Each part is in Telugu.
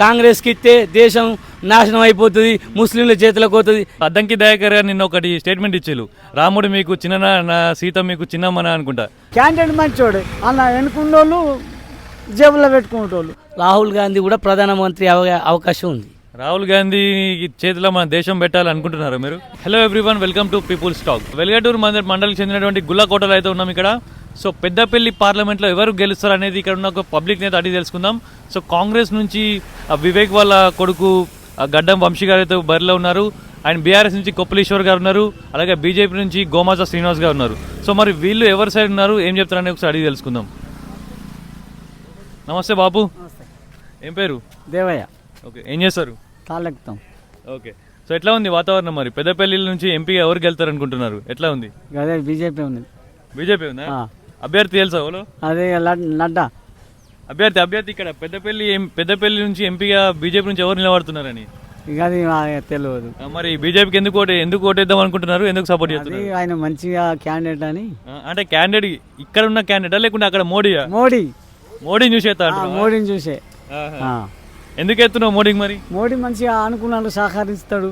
కాంగ్రెస్కి ఇస్తే దేశం నాశనం అయిపోతుంది, ముస్లింల చేతులకు పోతుంది. అద్దంకి దయాకర్ గారు నిన్న ఒకటి స్టేట్మెంట్ ఇచ్చారు, రాముడు మీకు చిన్న నా సీత మీకు చిన్నమ్మన అనుకుంటా. క్యాండిడేట్ మంచోడు అలా ఎన్నుకున్నోళ్ళు జేబులో పెట్టుకునేటోళ్ళు. రాహుల్ గాంధీ కూడా ప్రధానమంత్రి అవకాశం ఉంది. రాహుల్ గాంధీ చేతిలో మన దేశం పెట్టాలి అనుకుంటున్నారు మీరు? Hello everyone, welcome to people's talk. Velgatur మండలికి చెందినటువంటి గుల్లకోటలో అయితే ఉన్నాం ఇక్కడ. సో పెద్దపల్లి పార్లమెంట్లో ఎవరు గెలుస్తారు అనేది ఇక్కడ ఉన్న ఒక పబ్లిక్ నేత అడిగి తెలుసుకుందాం. సో కాంగ్రెస్ నుంచి వివేక్ వాళ్ళ కొడుకు గడ్డం వంశీ గారు అయితే బరిలో ఉన్నారు, అండ్ బీఆర్ఎస్ నుంచి కొప్పలీశ్వర్ గారు ఉన్నారు, అలాగే బీజేపీ నుంచి గోమాజా శ్రీనివాస్ గారు ఉన్నారు. సో మరి వీళ్ళు ఎవరి సైడ్ ఉన్నారు, ఏం చెప్తారని ఒకసారి అడిగి తెలుసుకుందాం. నమస్తే బాబు, ఏం పేరు? దేవయ్య. ఓకే, ఏం చేస్తారు? తాళెక్తాం. ఓకే, సో ఎట్లా ఉంది వాతావరణం? మరి పెద్దపల్లి నుంచి ఎంపీగా ఎవరు గెలుతారు అనుకుంటున్నారు? ఎట్లా ఉంది? అదే బీజేపీ ఉన్నది. బీజేపీ ఉందా? అభ్యర్థి తెలుసా ఎవరు? అదే నడ్డా అభ్యర్థి ఇక్కడ పెద్దపల్లి నుంచి ఎంపీగా బీజేపీ నుంచి ఎవరు నిలబడుతున్నారని ఇక అది తెలియదు. మరి బీజేపీకి ఎందుకు ఓటేద్దాం అనుకుంటున్నారు, ఎందుకు సపోర్ట్ చేస్తున్నారు? ఆయన మంచిగా క్యాండిడేట్ అని. అంటే క్యాండిడేట్ ఇక్కడ ఉన్న క్యాండిడేటా లేకుంటే అక్కడ మోడీని చూసేస్తా? మోడీని చూసే. ఎందుకు ఎత్తున్నావు మోడీకి? మరి మోడీ మంచిగా అనుకున్నాడు, సహకరిస్తాడు.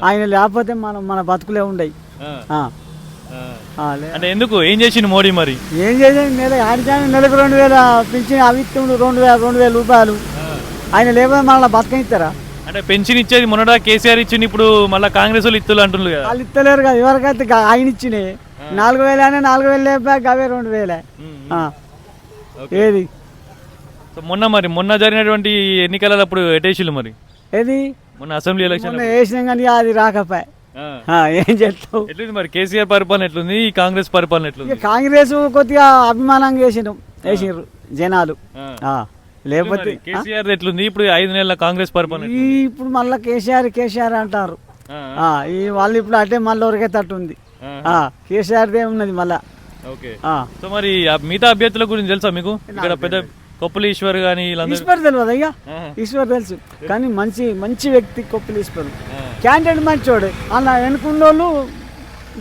ఆయన లేకపోతే మన బతుకులే ఉండయి. అంటే ఎందుకు, ఏం చేసిండు మోడీ? మరి ఏం చేసేది? ఆడికాని నెలకు 2000 పింఛన్ అవి ఇస్తుండు, 2000 రూపాయలు. ఆయన లేకపోతే మళ్ళీ బతకనిస్తారా? అంటే పెన్షన్ ఇచ్చేది మొన్నడా కేసీఆర్ ఇచ్చింది, ఇప్పుడు మళ్ళీ కాంగ్రెస్ వాళ్ళు ఇస్తులు అంటున్నారు కదా. వాళ్ళు ఇస్తలేరు కదా, ఎవరికైతే ఆయన ఇచ్చినాయి 4000 అనే 4000 లేపాక అవే 2000. ఏది మొన్న జరిగినటువంటి ఎన్నికల అప్పుడు ఎటేసిల్లు మరి? ఏది మొన్న అసెంబ్లీ ఎలక్షన్ వేసినాం కానీ అది రాకపోయా. ఏం చేస్తావు? ఎట్లుంది మరి కేసీఆర్ పరిపాలన ఎట్లుంది, ఈ కాంగ్రెస్ పరిపాలన ఎట్లుంది? కాంగ్రెస్ కొద్దిగా అభిమానంగా వేసిర్రు జనాలు. లేకపోతే కేసీఆర్ ఎట్లుంది ఇప్పుడు 5 నెలల కాంగ్రెస్ పరిపాలన? ఇప్పుడు మళ్ళీ కేసీఆర్ అంటారు. ఈ వాళ్ళు ఇప్పుడు అంటే మళ్ళీ ఒరిగే తట్టుంది. కేసీఆర్ ఉన్నది మళ్ళా. ఓకే, సో మరి మిగతా అభ్యర్థుల గురించి తెలుసా మీకు? ఇక్కడ పెద్ద కొప్పులు ఈశ్వర్ కానీ ఈశ్వర్ తెలియదు అయ్యా. ఈశ్వర్ తెలుసు కానీ మంచి వ్యక్తి కొప్పులు ఈశ్వర్. క్యాండిడేట్ మంచోడు అలా ఎన్నుకున్నోళ్ళు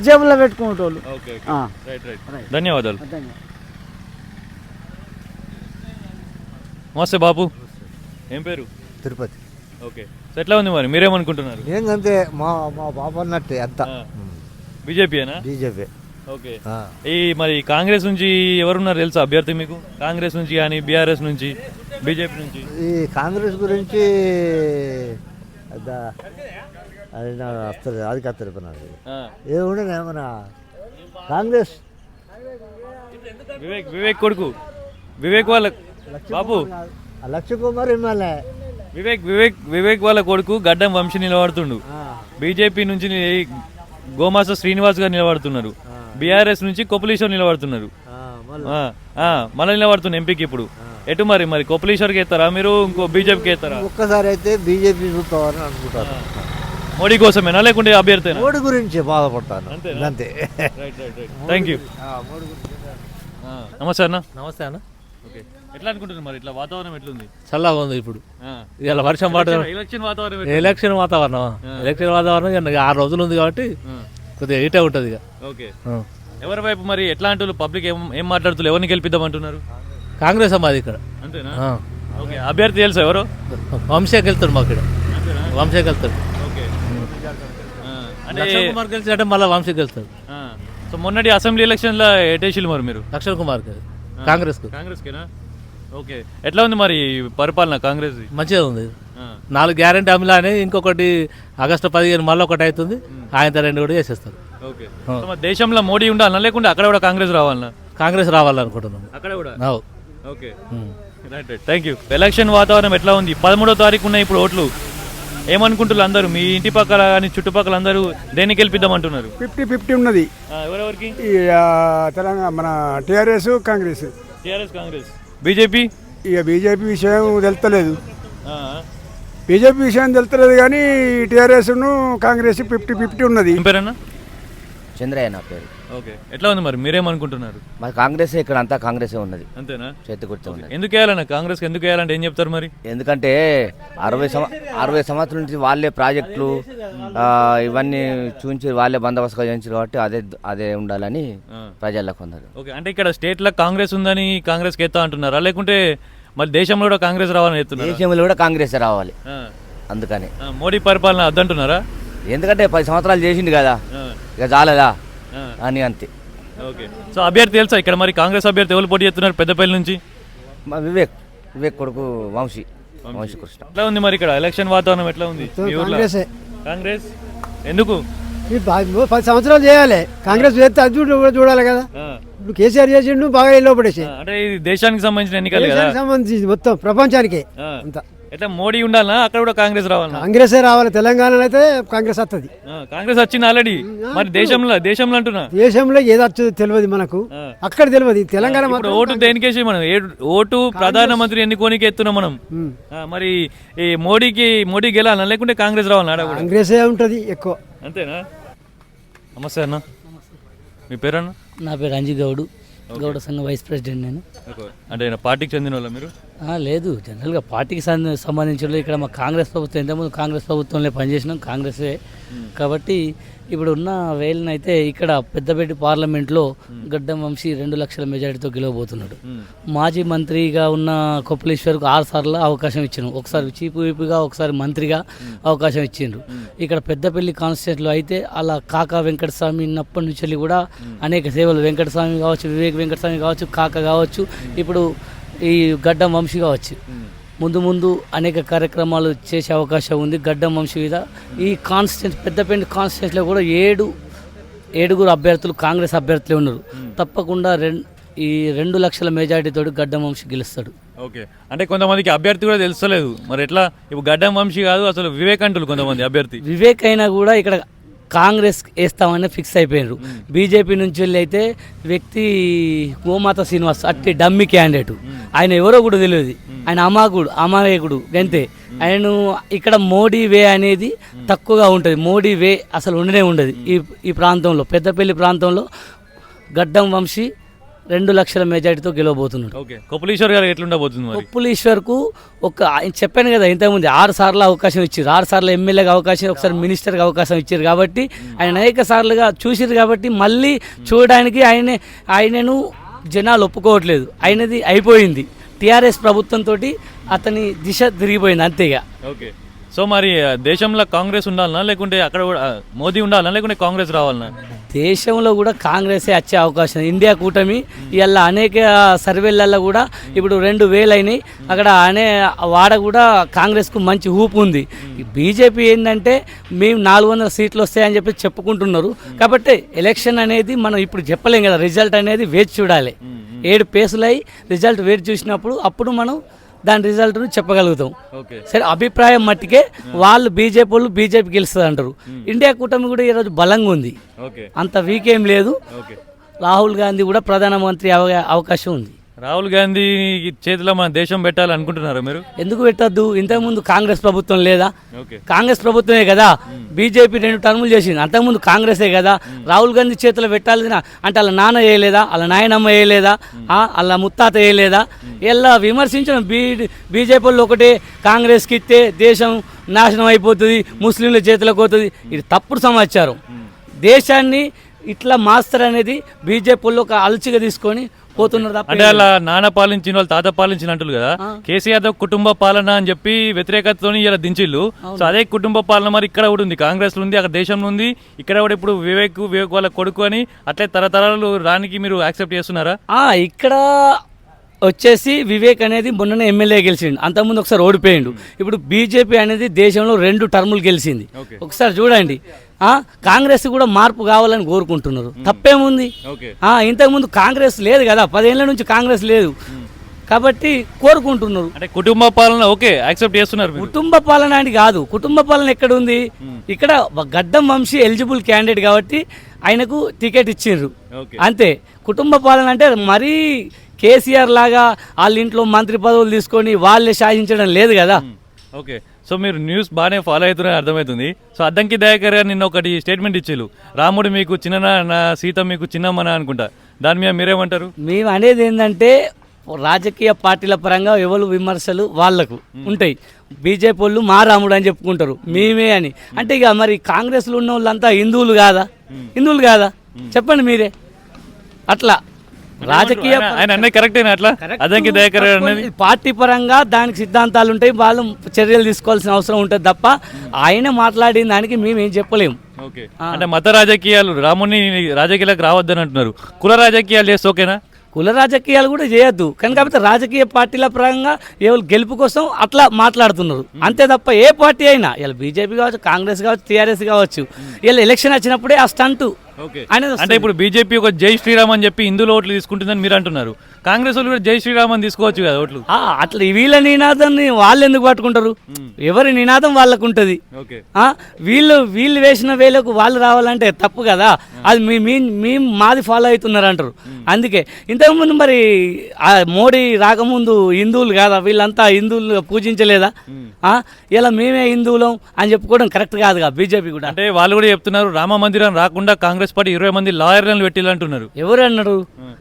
జేబులో పెట్టుకునేటోళ్ళు. ధన్యవాదాలు. నమస్తే బాబు, ఏం పేరు? తిరుపతి. ఓకే, సో ఎట్లా ఉంది మరి, మీరేమనుకుంటున్నారు? ఏంటంటే మా బాబు అన్నట్టే అంత బీజేపీనా? బీజేపీ. ఓకే, ఈ మరి కాంగ్రెస్ నుంచి ఎవరున్నారు తెలుసా అభ్యర్థి మీకు? కాంగ్రెస్ నుంచి కానీ బీఆర్ఎస్ నుంచి బీజేపీ నుంచి? ఈ కాంగ్రెస్ గురించి అది వస్తుంది, అది కత్తరిపోయినది ఏముండే మన కాంగ్రెస్. వివేక్ కొడుకు, వివేక్ వాళ్ళ బాబు లక్ష్మీకుమార్ ఎమ్మెల్యే. వివేక్ వాళ్ళ కొడుకు గడ్డం వంశీ నిలబడుతుండు. బీజేపీ నుంచి గోమాస శ్రీనివాస్ గారు నిలబడుతున్నారు. బీఆర్ఎస్ నుంచి కొప్పలీశ్వర్ నిలబడుతున్నారు. మళ్ళీ నిలబడుతున్నారు ఎంపీకి. ఇప్పుడు ఎటు మరి కొప్పలీశ్వర్కి ఎత్తారా మీరు, ఇంకో బీజేపీకి ఎత్తారా? ఒక్కసారి అయితే బీజేపీ చూస్తామని అనుకుంటారు. మోడీ కోసమేనా లేకుంటే అభ్యర్థి? మోడీ గురించి బాధపడతాను అంతే. Thank you. నమస్తే అన్న. నమస్తే అన్న. ఓకే, ఎట్లా అనుకుంటున్నారు మరి, ఇట్లా వాతావరణం ఎట్లుంది? చల్లగా ఉంది ఇప్పుడు. ఇలా వర్షం పడుతుంది. ఎలక్షన్ వాతావరణం 6 రోజులు ఉంది కాబట్టి కొద్దిగా హీటే ఉంటుంది ఇక. ఓకే, ఎవరి వైపు మరి ఎట్లా అంటారు పబ్లిక్? ఏం మాట్లాడుతున్నారు, ఎవరిని గెలిపిద్దాం అంటున్నారు? కాంగ్రెస్ అమ్మాది ఇక్కడ. అంతేనా? ఓకే, అభ్యర్థి తెలుసా ఎవరు? వంశీకి వెళ్తాడు మాకు ఇక్కడ. వంశీకి వెళ్తాడు. లక్ష్మణ్ కుమార్ గెలిచినట్టే మళ్ళీ వంశీకి వెళ్తాడు. సో మొన్నటి అసెంబ్లీ ఎలక్షన్ లో ఎటేసిల్ మరి మీరు? లక్ష్మణ్ కుమార్ కాంగ్రెస్కేనా? ఓకే, ఎట్లా ఉంది మరి పరిపాలన కాంగ్రెస్? మంచిగా ఉంది. 4 గ్యారెంటీ అమలు అని ఇంకొకటి ఆగస్టు 15 మళ్ళీ ఒకటి అవుతుంది. ఆయన 2 కూడా చేసేస్తారు. ఓకే, దేశంలో మోడీ ఉండాలన్నా లేకుంటే అక్కడ కూడా కాంగ్రెస్ రావాలన్నా? కాంగ్రెస్ రావాలనుకుంటున్నాం అక్కడ కూడా. Okay, right. Thank you. Election వాతావరణం ఎట్లా ఉంది? 13వ తారీఖు ఉన్నాయి ఇప్పుడు ఓట్లు. ఏమనుకుంటున్నారు అందరూ? మీ ఇంటి పక్కల కానీ చుట్టుపక్కల అందరూ దేనికి గెలిపిద్దాం అంటున్నారు? 50-50 ఉన్నది. ఎవరెవరికి? తెలంగాణ మన టీఆర్ఎస్ కాంగ్రెస్. కాంగ్రెస్. బీజేపీ? ఇక బీజేపీ విషయం తెలుస్తలేదు. బీజేపీ విషయం తెలుస్తలేదు కానీ టీఆర్ఎస్ కాంగ్రెస్ 50-50 ఉన్నది. ఏం పేరన్నా? చంద్రయ్య నా పేరు. ఓకే, ఎట్లా ఉంది మరి, మీరేమనుకుంటున్నారు? మరి కాంగ్రెస్ ఇక్కడ అంతా కాంగ్రెసే ఉన్నది. అంతేనా? చేతి గుర్తు ఉన్నది. ఎందుకు వేయాలన్నా కాంగ్రెస్? ఎందుకు వేయాలంటే ఏం చెప్తారు మరి? ఎందుకంటే 60 సంవత్సరాల నుంచి వాళ్ళే ప్రాజెక్టులు ఇవన్నీ చూపించి వాళ్ళే బందోబస్తుగా చేయించారు కాబట్టి అదే ఉండాలని ప్రజలకు ఉన్నారు. ఓకే, అంటే ఇక్కడ స్టేట్ లో కాంగ్రెస్ ఉందని కాంగ్రెస్ కి ఎత్తా అంటున్నారా లేకుంటే మళ్ళీ దేశంలో కూడా కాంగ్రెస్ రావాలని చెప్తున్నారు. దేశంలో కూడా కాంగ్రెస్ రావాలి అందుకని. మోడీ పరిపాలన వద్దంటున్నారా? ఎందుకంటే 10 సంవత్సరాలు చేసిండు కదా, ఇక చాలదా అని అంతే. ఓకే. సో అభ్యర్థి తెలుసా ఇక్కడ మరి కాంగ్రెస్ అభ్యర్థి ఎవరు పోటీ చేస్తున్నారు పెద్దపల్లి నుంచి? మా వివేక్ కొడుకు వంశీ కృష్ణ. ఎట్లా ఉంది మరి ఇక్కడ ఎలక్షన్ వాతావరణం ఎట్లా ఉంది మీ ఊర్లో? కాంగ్రెస్ ఎందుకు? 10 సంవత్సరాలు చేయాలి, కాంగ్రెస్ చేస్తే అది కూడా చూడాలి కదా. ఇప్పుడు కేసీఆర్ చేసిండు బాగా లోపడేసి, అంటే ఇది దేశానికి సంబంధించిన ఎన్నికలు కదా, సంబంధించి మొత్తం ప్రపంచానికి అంతా. ఎట్లా మోడీ ఉండాలనా అక్కడ కూడా కాంగ్రెస్ రావాలన్నా? కాంగ్రెసే రావాలి, తెలంగాణలో అయితే కాంగ్రెస్ వస్తుంది. కాంగ్రెస్ వచ్చింది ఆల్రెడీ, మరి దేశంలో అంటున్నా. దేశంలో ఏది వచ్చేది తెలియదు మనకు, అక్కడ తెలియదు. తెలంగాణ ఇప్పుడు ఓటు దేనికేసి మనం ఓటు ప్రధానమంత్రి ఎన్నుకోనికి ఎత్తున్నాం మనం. మరి ఈ మోడీ గెలాలన్నా లేకుంటే కాంగ్రెస్ రావాలన్నా? కాంగ్రెసే ఉంటది ఎక్కువ. అంతేనా? నమస్తే అన్న, మీ పేరన్నా? నా పేరు అంజీ గౌడ సంఘ వైస్ ప్రెసిడెంట్ నేను. అంటే పార్టీకి చెందిన వాళ్ళ మీరు? లేదు, జనరల్గా పార్టీకి సంబంధించిన ఇక్కడ మా కాంగ్రెస్ ప్రభుత్వం, ఇంతకుముందు కాంగ్రెస్ ప్రభుత్వంలో పనిచేసినాం, కాంగ్రెసే కాబట్టి ఇప్పుడు ఉన్న వేలనైతే ఇక్కడ పెద్దపేట పార్లమెంట్లో గడ్డం వంశీ 2 లక్షల మెజారిటీతో గెలవబోతున్నాడు. మాజీ మంత్రిగా ఉన్న కొప్పలేశ్వర్కు 6 సార్లు అవకాశం ఇచ్చాను, ఒకసారి చీఫ్ విప్గా ఒకసారి మంత్రిగా అవకాశం ఇచ్చిండ్రు. ఇక్కడ పెద్దపల్లి కాన్స్టిట్యూన్సీలో అయితే అలా కాకా వెంకటస్వామి ఉన్నప్పటి నుంచి కూడా అనేక సేవలు, వెంకటస్వామి కావచ్చు, వివేక్ వెంకటస్వామి కావచ్చు, కాకా కావచ్చు, ఇప్పుడు ఈ గడ్డం వంశీ కావచ్చు, ముందు అనేక కార్యక్రమాలు చేసే అవకాశం ఉంది గడ్డం వంశీ మీద. ఈ కాన్స్టిట్యూన్సీ పెద్దపల్లి కాన్స్టిట్యూన్సీలో కూడా 7 అభ్యర్థులు కాంగ్రెస్ అభ్యర్థులే ఉన్నారు. తప్పకుండా ఈ 2 లక్షల మెజారిటీతో గడ్డం వంశీ గెలుస్తాడు. ఓకే. అంటే కొంతమందికి అభ్యర్థి కూడా తెలుస్తలేదు, మరి ఎట్లా? ఇప్పుడు గడ్డం వంశీ కాదు అసలు వివేక్ అంటున్నారు కొంతమంది అభ్యర్థి. వివేక్ అయినా కూడా ఇక్కడ కాంగ్రెస్ వేస్తామని ఫిక్స్ అయిపోయినారు. బీజేపీ నుంచి వెళ్ళి అయితే వ్యక్తి గోమాత శ్రీనివాస్ అట్టి డమ్మి క్యాండిడేట్, ఆయన ఎవరో కూడా తెలియదు, ఆయన అమాయకుడు గంతే. ఆయన ఇక్కడ మోడీ వే అనేది తక్కువగా ఉంటుంది, మోడీ వే అసలు ఉండదు ఈ ప్రాంతంలో. పెద్దపల్లి ప్రాంతంలో గడ్డం వంశీ 2 లక్షల మెజారిటీతో గెలవబోతున్నాడు. కొప్పలేశ్వర్ గారు ఎట్లుండబోతుంది? కొప్పలేశ్వర్కు చెప్పాను కదా ఇంతకుముందు 6 సార్లు అవకాశం ఇచ్చారు, 6 సార్లు ఎమ్మెల్యేగా అవకాశం, ఒకసారి మినిస్టర్గా అవకాశం ఇచ్చారు కాబట్టి ఆయన అనేక సార్లుగా చూసారు కాబట్టి మళ్ళీ చూడడానికి ఆయనను జనాలు ఒప్పుకోవట్లేదు. ఆయనది అయిపోయింది, టీఆర్ఎస్ ప్రభుత్వంతో అతని దిశ తిరిగిపోయింది అంతేగా. ఓకే. సో మరి దేశంలో కాంగ్రెస్ ఉండాలనా లేకుంటే అక్కడ కూడా మోదీ ఉండాలనా లేకుంటే కాంగ్రెస్ రావాలనా? దేశంలో కూడా కాంగ్రెసే వచ్చే అవకాశం. ఇండియా కూటమి ఇవాళ అనేక సర్వేలలో కూడా ఇప్పుడు 2000 అయినాయి, అక్కడ వాడ కూడా కాంగ్రెస్కు మంచి ఊపు ఉంది. బీజేపీ ఏంటంటే మేము 400 సీట్లు వస్తాయని చెప్పి చెప్పుకుంటున్నారు. కాబట్టి ఎలక్షన్ అనేది మనం ఇప్పుడు చెప్పలేం కదా, రిజల్ట్ అనేది వేచి చూడాలి. 7 పేసులు అయి రిజల్ట్ వేచి చూసినప్పుడు అప్పుడు మనం దాని రిజల్ట్ను చెప్పగలుగుతాం. సరే, అభిప్రాయం మట్టికే వాళ్ళు బీజేపీ గెలుస్తుంది అంటారు. ఇండియా కూటమి కూడా ఈరోజు బలంగా ఉంది, అంత వీక్ ఏం లేదు. రాహుల్ గాంధీ కూడా ప్రధానమంత్రి అవకాశం ఉంది. రాహుల్ గాంధీ చేతిలో మన దేశం పెట్టాలనుకుంటున్నారా మీరు? ఎందుకు పెట్టద్దు? ఇంతకుముందు కాంగ్రెస్ ప్రభుత్వం లేదా? కాంగ్రెస్ ప్రభుత్వమే కదా. బీజేపీ 2 టర్ములు చేసింది, అంతకుముందు కాంగ్రెసే కదా. రాహుల్ గాంధీ చేతిలో పెట్టాలి అంటే వాళ్ళ నాన్న వేయలేదా, వాళ్ళ నాయనమ్మ వేయలేదా, వాళ్ళ ముత్తాత వేయలేదా? ఇలా విమర్శించడం బీజేపీ వాళ్ళు ఒకటే, కాంగ్రెస్కి ఇస్తే దేశం నాశనం అయిపోతుంది, ముస్లింల చేతిలోకి పోతుంది, ఇది తప్పుడు సమాచారం. దేశాన్ని ఇట్లా మాస్టర్ అనేది బీజేపీ వాళ్ళు ఒక అలచిగా తీసుకొని పోతున్నారు. అంటే అలా నాన్న పాలించిన వాళ్ళు తాత పాలించినట్లు కదా, కేసీఆర్ కుటుంబ పాలన అని చెప్పి వ్యతిరేకతతో ఇలా దించిళ్ళు. సో అదే కుటుంబ పాలన మరి ఇక్కడ కూడా ఉంది, కాంగ్రెస్ ఉంది, అక్కడ దేశంలో ఉంది, ఇక్కడ కూడా ఇప్పుడు వివేక్ వాళ్ళ కొడుకు అని అట్లే తరతరాలు రానికి మీరు యాక్సెప్ట్ చేస్తున్నారా? ఇక్కడ వచ్చేసి వివేక్ అనేది మొన్ననే ఎమ్మెల్యే గెలిచిండు, అంతకుముందు ఒకసారి ఓడిపోయిండు. ఇప్పుడు బీజేపీ అనేది దేశంలో 2 టర్ములు గెలిచింది. ఒకసారి చూడండి, కాంగ్రెస్ కూడా మార్పు కావాలని కోరుకుంటున్నారు, తప్పేముంది? ఇంతకుముందు కాంగ్రెస్ లేదు కదా, 10 ఏళ్ల నుంచి కాంగ్రెస్ లేదు కాబట్టి కోరుకుంటున్నారు. అంటే కుటుంబ పాలన ఓకే యాక్సెప్ట్ చేస్తున్నారు. కుటుంబ పాలన అని కాదు, కుటుంబ పాలన ఎక్కడ ఉంది? ఇక్కడ గడ్డం వంశీ ఎలిజిబుల్ క్యాండిడేట్ కాబట్టి ఆయనకు టికెట్ ఇచ్చిండ్రు అంతే. కుటుంబ పాలన అంటే మరీ కేసీఆర్ లాగా వాళ్ళ ఇంట్లో మంత్రి పదవులు తీసుకొని వాళ్ళే శాసించడం లేదు కదా. ఓకే. సో మీరు న్యూస్ బాగానే ఫాలో అవుతున్నారని అర్థమవుతుంది. సో అద్దంకి దయాకర్ గారు నిన్న ఒకటి స్టేట్మెంట్ ఇచ్చారు, రాముడు మీకు చిన్న సీత మీకు చిన్నమ్మన అనుకుంటా, దాని మీద మీరేమంటారు? మేము అనేది ఏంటంటే రాజకీయ పార్టీల పరంగా ఎవరు విమర్శలు వాళ్లకు ఉంటాయి. బీజేపీ వాళ్ళు మా రాముడు అని చెప్పుకుంటారు, మేమే అని. అంటే ఇక మరి కాంగ్రెస్లో ఉన్న వాళ్ళంతా హిందువులు కాదా? చెప్పండి మీరే. అట్లా రాజకీయ ఆయన అన్నీ కరెక్టేనా అట్లా అదంకి దయాకర్ గారు అనేది పార్టీ పరంగా దానికి సిద్ధాంతాలు ఉంటాయి, వాళ్ళు చర్యలు తీసుకోవాల్సిన అవసరం ఉంటుంది తప్ప ఆయన మాట్లాడిన దానికి మేము ఏం చెప్పలేము. ఓకే అంటే మత రాజకీయాలు రాముని రాజకీయాలకు రావద్దని అంటున్నారు, కుల రాజకీయాలు చేస్తే ఓకేనా? కుల రాజకీయాలు కూడా చేయొద్దు, కానీ కాకపోతే రాజకీయ పార్టీల పరంగా ఎవరు గెలుపు కోసం అట్లా మాట్లాడుతున్నారు అంతే తప్ప ఏ పార్టీ అయినా ఇలా బీజేపీ కావచ్చు, కాంగ్రెస్ కావచ్చు, టీఆర్ఎస్ కావచ్చు, ఇలా ఎలక్షన్ వచ్చినప్పుడే ఆ స్టంటు అంటే ఇప్పుడు బీజేపీ ఒక జై శ్రీరామ్ అని చెప్పి హిందువుల ఓట్లు తీసుకుంటుందని మీరు అంటున్నారు, కాంగ్రెస్ వాళ్ళు కూడా జై శ్రీరామ్ అని తీసుకోవచ్చు కదా ఓట్లు. అట్లా వీళ్ళ నినాదాన్ని వాళ్ళు ఎందుకు పట్టుకుంటారు? ఎవరి నినాదం వాళ్ళకు ఉంటుంది. వీళ్ళు వేసిన వేలకు వాళ్ళు రావాలంటే తప్పు కదా, అది మేము మాది ఫాలో అవుతున్నారు అంటారు. అందుకే ఇంతకుముందు మరి మోడీ రాకముందు హిందువులు కాదా వీళ్ళంతా హిందువులు పూజించలేదా? ఇలా మేమే హిందువులం అని చెప్పుకోవడం కరెక్ట్ కాదుగా బీజేపీ కూడా. అంటే వాళ్ళు కూడా చెప్తున్నారు రామ మందిరం రాకుండా కాంగ్రెస్ పార్టీ 20 మంది లాయర్లను పెట్టిల్లంటున్నారు. ఎవరు అన్నారు?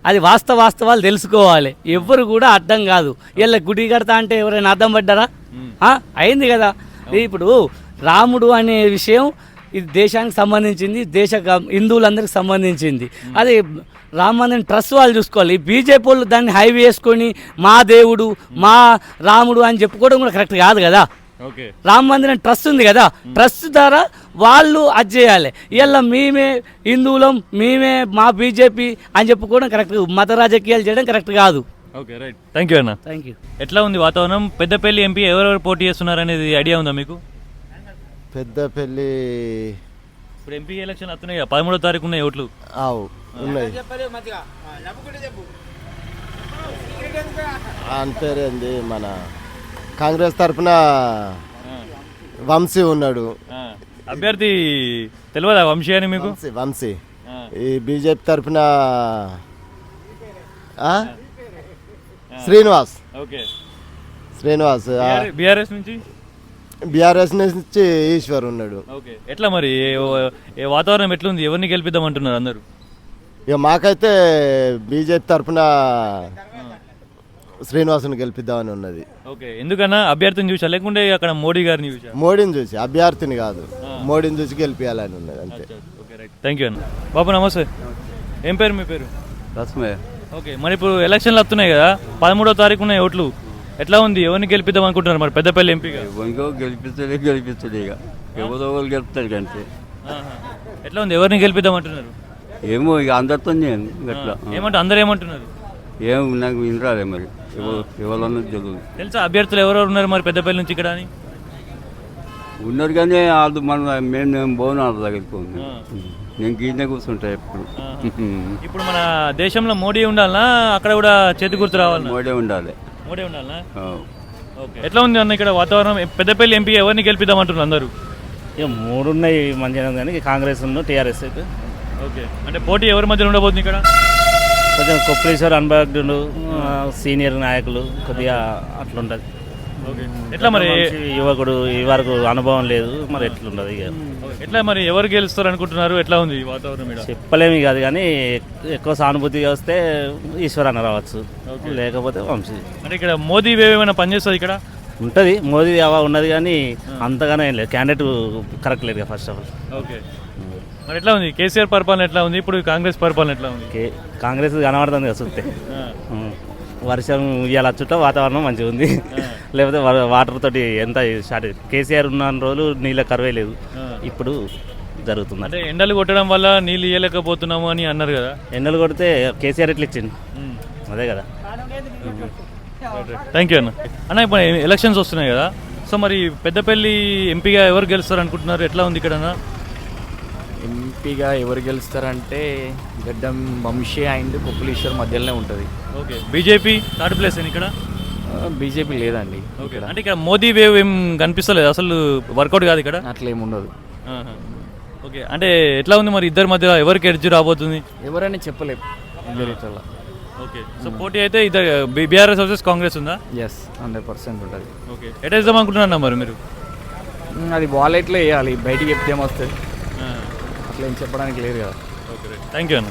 అది వాస్తవాలు తెలుసుకోవాలి. ఎవరు కూడా అడ్డం కాదు. వీళ్ళ గుడి కడతా అంటే ఎవరైనా అడ్డం పడ్డారా? అయింది కదా. ఇప్పుడు రాముడు అనే విషయం ఇది దేశానికి సంబంధించింది, హిందువులందరికి సంబంధించింది. అది రామ మందిరం ట్రస్ట్ వాళ్ళు చూసుకోవాలి. బీజేపీ వాళ్ళు దాన్ని హైవే వేసుకొని మా దేవుడు మా రాముడు అని చెప్పుకోవడం కూడా కరెక్ట్ కాదు కదా. రామ మందిరం ట్రస్ట్ ఉంది కదా, ట్రస్ట్ ద్వారా వాళ్ళు అది చేయాలి. ఇలా మేమే హిందువులం మేమే మా బీజేపీ అని చెప్పుకోవడం కరెక్ట్, మత రాజకీయాలు చేయడం కరెక్ట్ కాదు. ఓకే రైట్, థ్యాంక్ యూ అన్న. Thank you. ఎట్లా ఉంది వాతావరణం? పెద్దపల్లి ఎంపీ ఎవరెవరు పోటీ చేస్తున్నారు అనేది ఐడియా ఉందా మీకు? పెద్దపల్లి ఇప్పుడు ఎంపీ ఎలక్షన్ వస్తున్నాయి, 13వ తారీఖు ఉన్నాయి ఓట్లు. ఉన్నాయి అంతేంది మన కాంగ్రెస్ తరఫున వంశీ ఉన్నాడు. అభ్యర్థి తెలియదా వంశీ అని మీకు? వంశీ. ఈ బీజేపీ తరఫున శ్రీనివాస్. ఓకే శ్రీనివాస్. బీఆర్ఎస్ నుంచి ఈశ్వర్ ఉన్నాడు. ఓకే ఎట్లా మరి వాతావరణం ఎట్లుంది? ఎవరిని గెలిపిద్దాం అంటున్నారు అందరూ? ఇక మాకైతే బీజేపీ తరఫున శ్రీనివాసుని గెలిపిద్దామని ఉన్నది. ఓకే ఎందుకన్నా అభ్యర్థిని చూసా లేకుంటే అక్కడ మోడీ గారిని చూసా? మోడీని చూసి, అభ్యర్థిని కాదు, మోడీని చూసి గెలిపించాలని ఉన్నది అంతే. ఓకే రైట్, థ్యాంక్ యూ అన్న. బాబు నమస్తే, ఏం పేరు మీ పేరు? రస్మయ్య. ఓకే మరి ఇప్పుడు ఎలక్షన్లు వస్తున్నాయి కదా, 13వ తారీఖు ఉన్నాయి ఓట్లు, ఎట్లా ఉంది? ఎవరిని గెలిపిద్దాం అనుకుంటున్నారు మరి పెద్దపల్లి ఎంపీగా? గెలిపిస్తుంది ఇక ఎవరో వాళ్ళు గెలుపుతారు అంతే. ఎట్లా ఉంది? ఎవరిని గెలిపిద్దాం అంటున్నారు? ఏమో ఇక అందరితో నేను గట్లా ఏమంటారు? అందరు ఏమంటున్నారు? ఏం నాకు వినరాలే మరి, ఎవరన్నా తెలియదు. తెలుసా అభ్యర్థులు ఎవరెవరు ఉన్నారు మరి పెద్దపల్లి నుంచి ఇక్కడ అని? ఉన్నారు కానీ వాళ్ళు మేము బోనాలు దగ్గరికి ఉంది, నేను గీనే కూర్చుంటా ఎప్పుడు. ఇప్పుడు మన దేశంలో మోడీ ఉండాలనా అక్కడ కూడా చేతి గుర్తు రావాలి? మోడీ ఉండాలి. మోడీ ఉండాలనా? ఓకే ఎట్లా ఉంది అన్న ఇక్కడ వాతావరణం? పెద్దపల్లి ఎంపీ ఎవరిని గెలిపిద్దాం అంటున్నారు అందరూ? ఇక 3 ఉన్నాయి మంచిగా, కానీ కాంగ్రెస్ టీఆర్ఎస్ అయితే. ఓకే అంటే పోటీ ఎవరి మధ్యలో ఉండబోతుంది ఇక్కడ? కొంచెం కొప్పలేశ్వర్ అనుభవజ్ఞులు సీనియర్ నాయకులు కొద్దిగా అట్లుంటుంది. ఓకే ఎట్లా మరి యువకుడు ఈ వరకు అనుభవం లేదు మరి ఎట్లుండదు ఇక. ఎట్లా మరి ఎవరు గెలుస్తారు అనుకుంటున్నారు? ఎట్లా ఉంది వాతావరణం? చెప్పలేమి కాదు కానీ ఎక్కువ సానుభూతిగా వస్తే ఈశ్వర్ అన్న రావచ్చు, లేకపోతే వంశీ. అంటే ఇక్కడ మోదీ వేవ్ ఏమైనా పనిచేస్తుంది ఇక్కడ? ఉంటుంది, మోదీ ఉన్నది కానీ అంతగానే ఏం లేదు, క్యాండిడేట్ కరెక్ట్ లేదు ఫస్ట్ ఆఫ్ ఆల్. ఓకే మరి ఎట్లా ఉంది కేసీఆర్ పరిపాలన? ఎట్లా ఉంది ఇప్పుడు కాంగ్రెస్ పరిపాలన? ఎట్లా ఉంది? కాంగ్రెస్ కనబడుతుంది కదా చూస్తే. వర్షం ఇవాళ చుట్ట వాతావరణం మంచిగా ఉంది, లేకపోతే వాటర్ తోటి ఎంత స్టార్ట్. కేసీఆర్ ఉన్న రోజులు నీళ్ళ కరువే లేదు, ఇప్పుడు జరుగుతుంది. అంటే ఎండలు కొట్టడం వల్ల నీళ్ళు ఇవ్వలేకపోతున్నాము అని అన్నారు కదా. ఎండలు కొడితే కేసీఆర్ ఎట్లా ఇచ్చింది, అదే కదా. థ్యాంక్ యూ అన్న. అన్న ఇప్పుడు ఎలక్షన్స్ వస్తున్నాయి కదా, సో మరి పెద్దపల్లి ఎంపీగా ఎవరు గెలుస్తారు అనుకుంటున్నారు? ఎట్లా ఉంది ఇక్కడ? ఎంపీగా ఎవరు గెలుస్తారంటే గడ్డం వంశీ అండ్ కొప్పలేశ్వర్ మధ్యలోనే ఉంటుంది. ఓకే బీజేపీ థర్డ్ ప్లేస్ అని ఇక్కడ? బీజేపీ లేదండి. ఓకే అంటే ఇక్కడ మోదీ వేవ్ ఏం కనిపిస్తలేదు, అసలు వర్కౌట్ కాదు ఇక్కడ? అట్లా ఏమి ఉండదు. ఓకే అంటే ఎట్లా ఉంది మరి ఇద్దరి మధ్య ఎవరికి ఎడ్జ్ రాబోతుంది? ఎవరైనా చెప్పలేము. ఓకే సో పోటీ అయితే ఇద్దరు బీఆర్ఎస్ వర్సెస్ కాంగ్రెస్ ఉందా? ఎస్ 100% ఉంటుంది. ఓకే ఎట్ వేద్దాం అనుకుంటున్నా మరి మీరు? అది వాలెట్లో వేయాలి, బయటికి చెప్తే ఏమొస్తుంది, అట్లా ఏం చెప్పడానికి లేదు కదా. ఓకే థ్యాంక్ యూ అన్న.